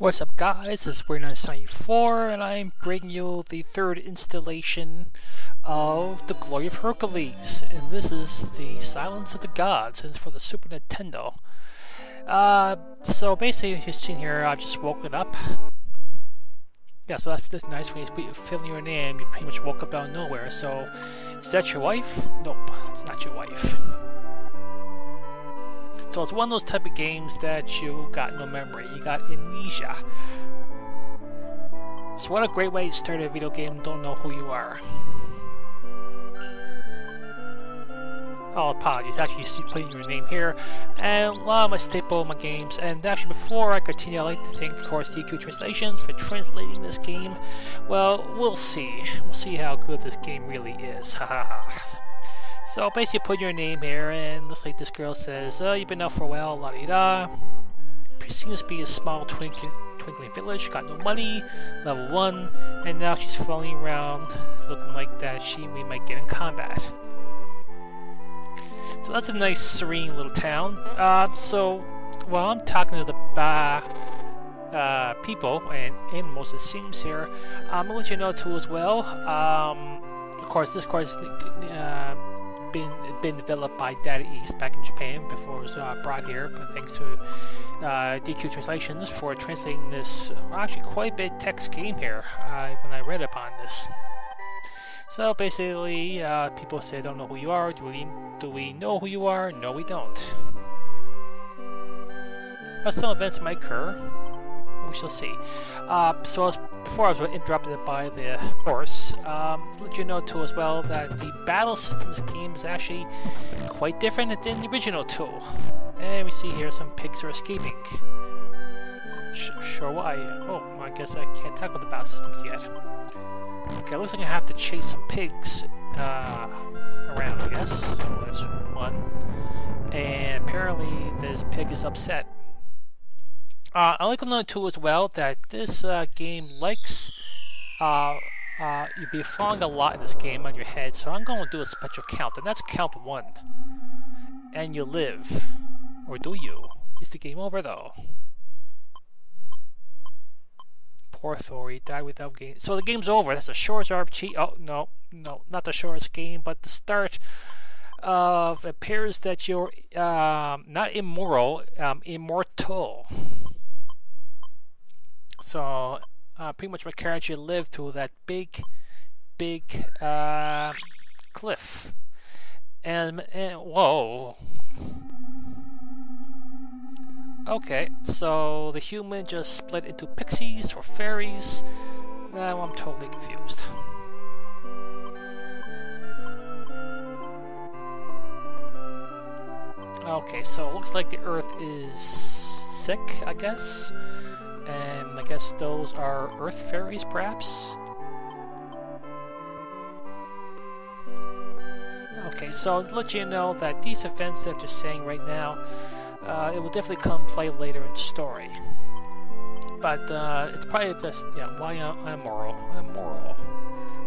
What's up guys, it's Weird994 and I'm bringing you the third installation of The Glory of Heracles, and this is the Silence of the Gods, and it's for the Super Nintendo. So basically as you've seen here, I've just woken up. Yeah, so that's nice when you fill in your name, you pretty much woke up out of nowhere. So, is that your wife? Nope, it's not your wife. So it's one of those type of games that you got no memory, you got amnesia. So what a great way to start a video game and don't know who you are. Oh, apologies, actually you put in your name here, and a lot of my staple of my games. And actually before I continue, I'd like to thank, of course, DQ Translations for translating this game. Well, we'll see. We'll see how good this game really is. Haha. So basically put your name here, and looks like this girl says, you've been out for a while, la-di-da. Seems to be a small twinkling village, got no money, level 1, and now she's floating around looking like that we might get in combat. So that's a nice serene little town. So while I'm talking to the people and animals it seems here, I'm going to let you know too as well. Of course, this course been developed by Data East back in Japan before it was brought here, but thanks to DQ Translations for translating this actually quite a bit text game here when I read upon this. So basically, people say, don't know who you are. Do we know who you are? No, we don't. But some events might occur. We shall see. So before I was interrupted by the horse, let you know too as well that the battle systems game is actually quite different than the original tool. And we see here some pigs are escaping. Sure why? Oh, I guess I can't talk about the battle systems yet. Okay, looks like I have to chase some pigs around, I guess. So there's one. And apparently this pig is upset. I like to know too as well that this game likes you'll be falling a lot in this game on your head, so I'm going to do a special count, and that's count 1. And you live. Or do you? Is the game over though? Poor Thor, he died without game. So the game's over. That's the shortest RPG. Oh, no, not the shortest game, but the start of appears that you're not immoral, immortal. So pretty much my character lived through that big cliff, and whoa. Okay, so the human just split into pixies or fairies. Now I'm totally confused. Okay, so it looks like the Earth is sick, I guess. And I guess those are Earth fairies, perhaps? Okay, so to let you know that these events that they're saying right now, it will definitely come play later in the story. But it's probably best, yeah, why I'm moral.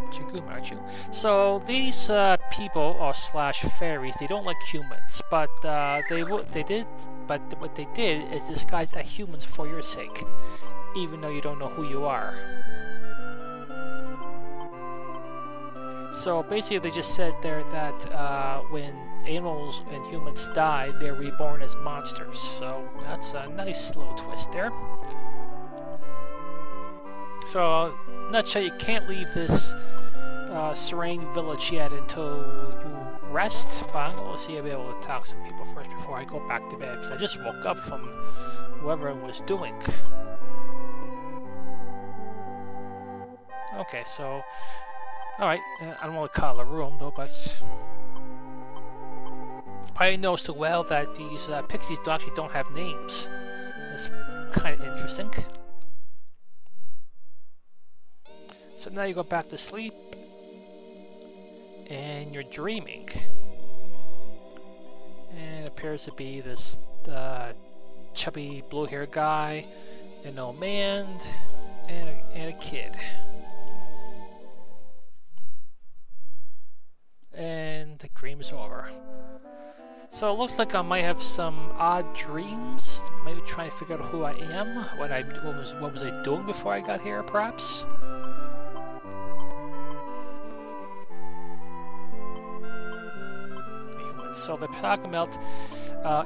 But you're good, aren't you? So these people, or slash fairies, they don't like humans, but what they did is disguise as humans for your sake, even though you don't know who you are. So basically they just said there that when animals and humans die, they're reborn as monsters. So that's a nice little twist there. So, in a nutshell, you can't leave this serene village yet until you rest, but I'm going to see if I'll be able to talk to some people first before I go back to bed, because I just woke up from whatever I was doing. Okay, so, alright, I don't want to call it a room though, but probably noticed too well that these pixies actually don't have names. That's kind of interesting. So now you go back to sleep, and you're dreaming. And it appears to be this chubby blue-haired guy, an old man, and a kid. And the dream is over. So it looks like I might have some odd dreams. Maybe trying to figure out who I am, what was I doing before I got here, perhaps. So they're talking about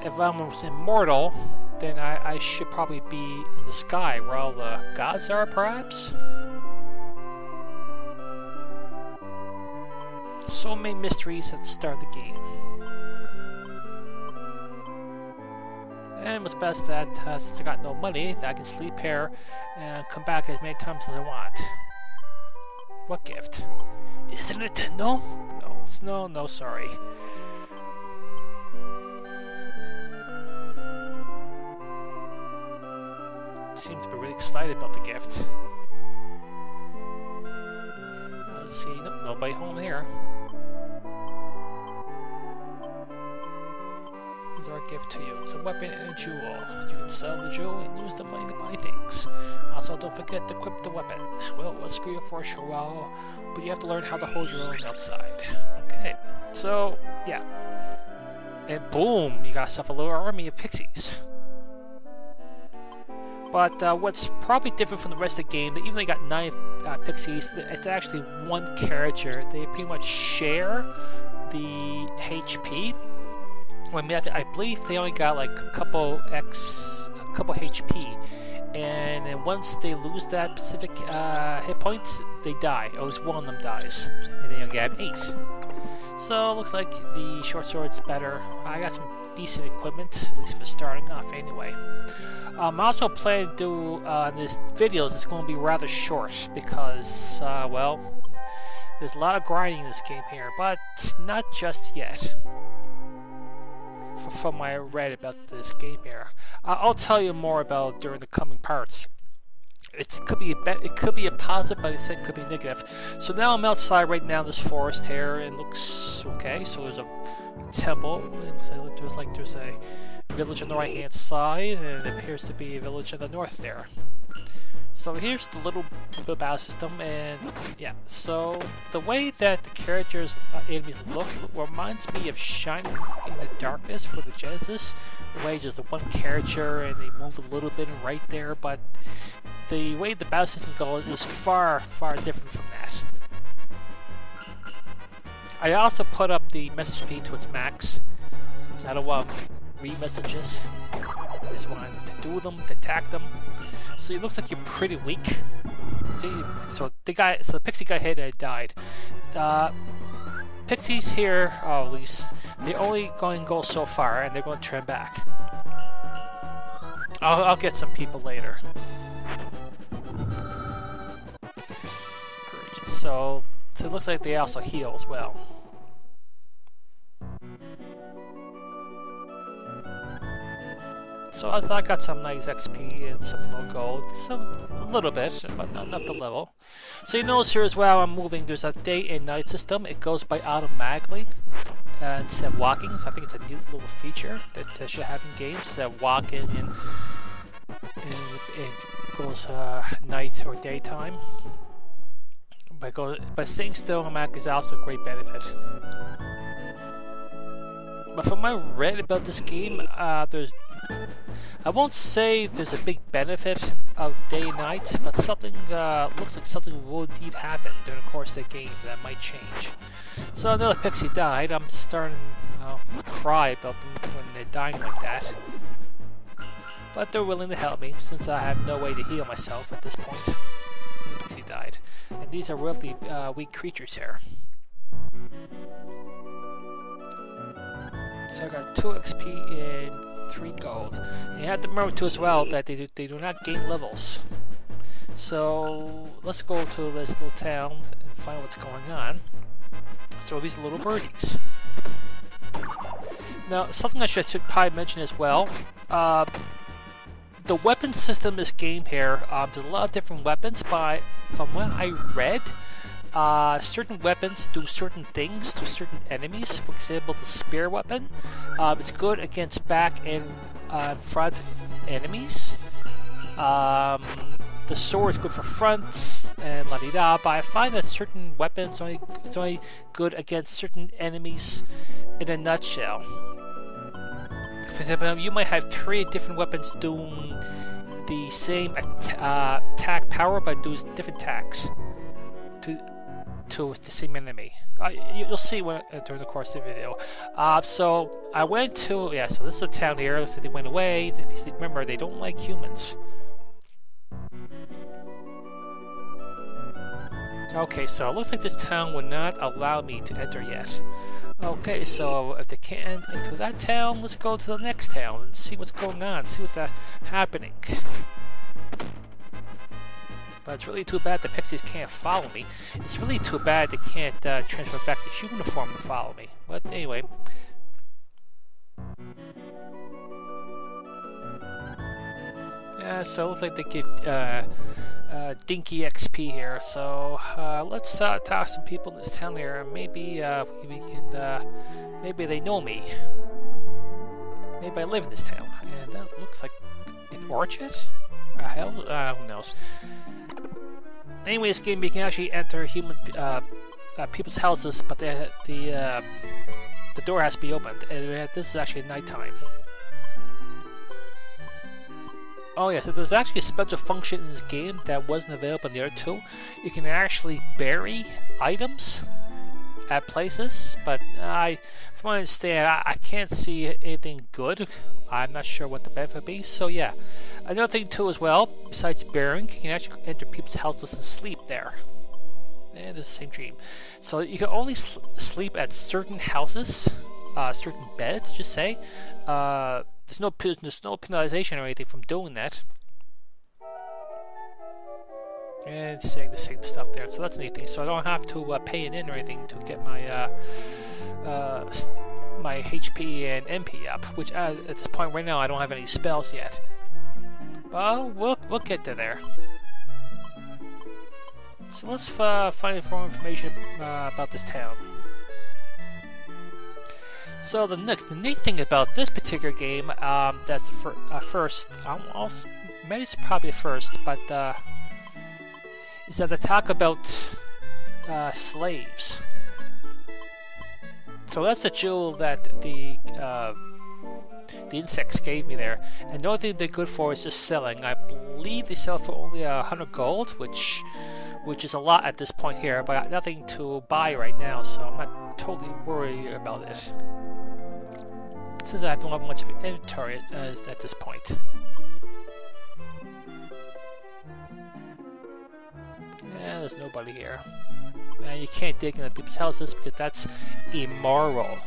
if I was immortal, then I should probably be in the sky where all the gods are, perhaps. So many mysteries at the start of the game. And it's best that since I got no money, that I can sleep here and come back as many times as I want. What gift? Is it a Nintendo? No, sorry. Seems to be really excited about the gift. Let's see, nope, nobody home here. Here's our gift to you. It's a weapon and a jewel. You can sell the jewel and use the money to buy things. Also, don't forget to equip the weapon. Well, let's screw you for a short while, but you have to learn how to hold your own outside. Okay, so, yeah. And boom, you got yourself a little army of pixies. But what's probably different from the rest of the game, even though you got 9 pixies, it's actually one character. They pretty much share the HP. Well, I believe they only got like a couple HP, and then once they lose that specific hit points, they die. Or at least one of them dies, and then you have 8. So it looks like the short sword's better. I got some decent equipment, at least for starting off anyway. I'm also planning to do this videos. It's going to be rather short because, well, there's a lot of grinding in this game here, but not just yet. From what I read about this game here, I'll tell you more about it during the coming parts. It could be a positive, but it could be negative. So now I'm outside right now in this forest here, and it looks okay. So there's a temple. There's a village on the right hand side, and it appears to be a village in the north there. So here's the little battle system, and yeah, so the way that the characters, enemies look reminds me of Shining in the Darkness for the Genesis. The way just the one character and they move a little bit right there, but the way the battle system goes is far, far different from that. I also put up the message speed to its max. So I don't want to read messages. I just want to do them, to attack them. So it looks like you're pretty weak. See, so the pixie got hit and it died. Pixies here, at least they're only going to go so far, and they're going to turn back. I'll get some people later. So it looks like they also heal as well. So I got some nice XP and some low gold, a little bit, but not enough to level. So you notice here as well, I'm moving. There's a day and night system. It goes by automatically instead of walking. So I think it's a neat little feature that they should have in games. Instead of walking and it goes night or daytime. But staying still automatically is also a great benefit. But from what I read about this game, I won't say there's a big benefit of day and night, but something looks like something will indeed happen during the course of the game that might change. So another pixie died. I'm starting to cry about them when they're dying like that. But they're willing to help me since I have no way to heal myself at this point. The pixie died. And these are really weak creatures here. So I got 2 XP and 3 gold. And you have to remember too as well that they do not gain levels. So let's go to this little town and find out what's going on. So these little birdies. Now something I should probably mention as well. The weapon system in this game here, there's a lot of different weapons, but from what I read, certain weapons do certain things to certain enemies. For example, the spear weapon is good against back and front enemies. The sword is good for front and la-di-da, but I find that certain weapons it's only good against certain enemies in a nutshell. For example, you might have 3 different weapons doing the same attack power, but do different attacks to the same enemy. You'll see when during the course of the video. So I went to so this is a town here. So they went away. Remember, they don't like humans. Okay, so it looks like this town would not allow me to enter yet. Okay, so if they can't enter that town, let's go to the next town and see what's going on, see what's happening. But it's really too bad the pixies can't follow me. It's really too bad they can't transfer back to human form and follow me. But anyway. Yeah, so it looks like they give dinky XP here. So let's talk to some people in this town here. Maybe we can. Maybe they know me. Maybe I live in this town, and that looks like an orchard. Hell, who knows? Anyway, this game you can actually enter human people's houses, but the door has to be opened. And this is actually nighttime. Oh yeah, so there's actually a special function in this game that wasn't available in the other two. You can actually bury items at places, but from what I understand, I can't see anything good. I'm not sure what the benefit would be, so yeah. Another thing too as well, besides burying, you can actually enter people's houses and sleep there. And it's the same dream. So you can only sleep at certain houses, certain beds, just say. There's no penalization or anything from doing that. And it's saying the same stuff there, so that's a neat thing. So I don't have to pay it in or anything to get my my HP and MP up, which at this point right now I don't have any spells yet. Well, we'll get to there. So let's find more information about this town. So the neat thing about this particular game, that's the first, maybe it's probably the first, but is that they talk about slaves. So that's the jewel that the insects gave me there, and the only thing they're good for is just selling. I believe they sell for only 100 gold, which is a lot at this point here, but I got nothing to buy right now, so I'm not totally worried about it. Since I don't have much of an inventory at this point. Yeah, there's nobody here. And you can't dig into people's houses because that's immoral.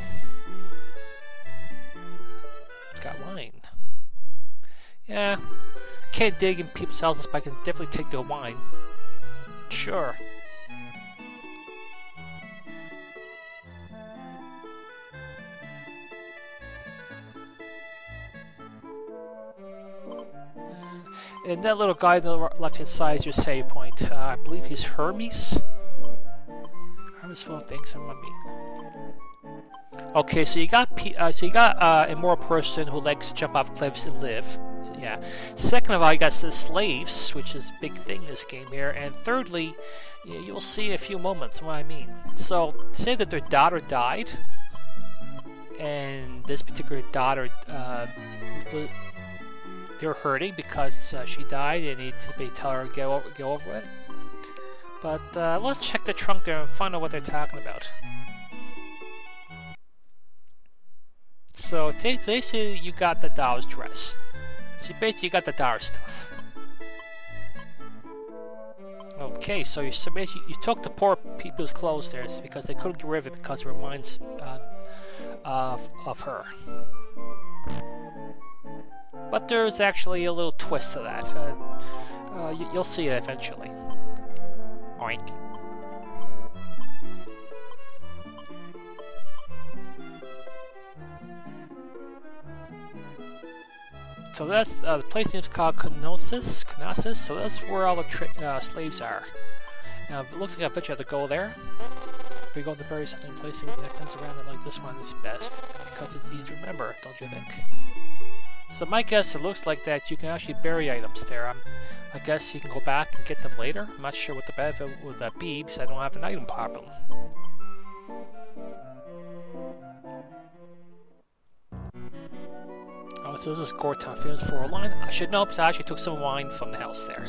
It's got wine. Yeah, can't dig in people's houses, but I can definitely take their wine. Sure. And that little guy on the left-hand side is your save point. I believe he's Hermes. Hermes full of things on me. Okay, so you got a immoral person who likes to jump off cliffs and live. Yeah. Second of all, you got the slaves, which is a big thing in this game here. And thirdly, you'll see in a few moments what I mean. So say that their daughter died, and this particular daughter they're hurting because she died and need to tell her to go over it. But let's check the trunk there and find out what they're talking about. So basically you got the doll's dress. So basically you got the dollar stuff. Okay, so basically you took the poor people's clothes there because they couldn't get rid of it because it reminds of her. But there's actually a little twist to that. You'll see it eventually. Oink. So that's the place name's called Knossos. So that's where all the slaves are. Now it looks like I bet you have to go there. If we go to bury something in place that comes around it like this one is best because it's easy to remember, don't you think? So my guess, it looks like that you can actually bury items there. I guess you can go back and get them later. I'm not sure what the benefit would that be because I don't have an item problem. Oh, so this is Gorton Fields for a line. I should know because I actually took some wine from the house there.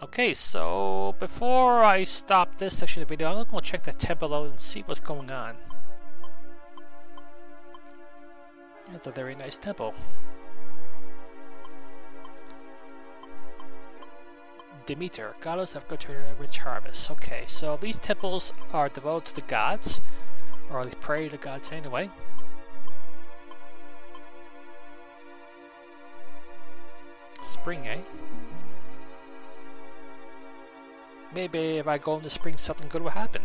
Okay, so before I stop this section of the video, I'm going to check the temple out and see what's going on. That's a very nice temple. Demeter, goddess of rich harvest. Okay, so these temples are devoted to the gods, or they pray to the gods anyway. Spring, eh? Maybe if I go in the spring, something good will happen.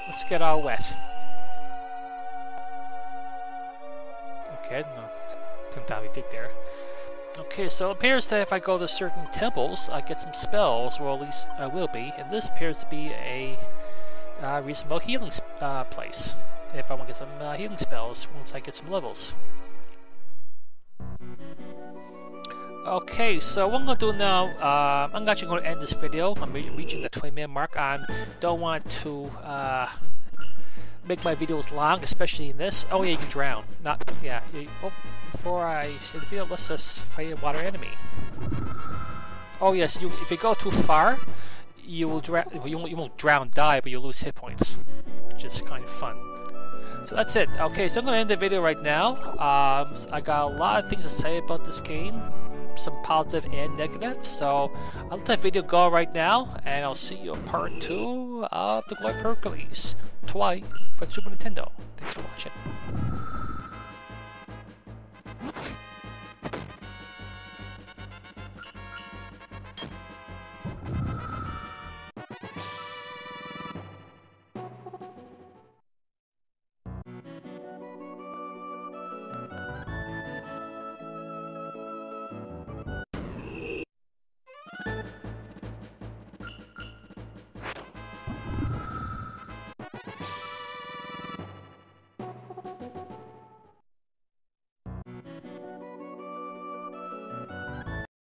Let's get all wet. Okay, no, couldn't probably dig there. Okay, so it appears that if I go to certain temples, I get some spells, or at least I will be. And this appears to be a reasonable healing place. If I want to get some healing spells once I get some levels. Okay, so what I'm going to do now, I'm actually going to end this video. I'm reaching the 20-minute mark. I don't want to make my videos long, especially in this. Oh yeah, you can drown. Not, yeah. Before I say the video, let's just fight a water enemy. Oh yes, if you go too far, you won't drown, die, but you'll lose hit points, which is kind of fun. So that's it. Okay, so I'm going to end the video right now. I got a lot of things to say about this game. Some positive and negative, so I'll let that video go right now, and I'll see you in part 2 of The Glory of Hercules, Twi for Super Nintendo. Thanks for watching.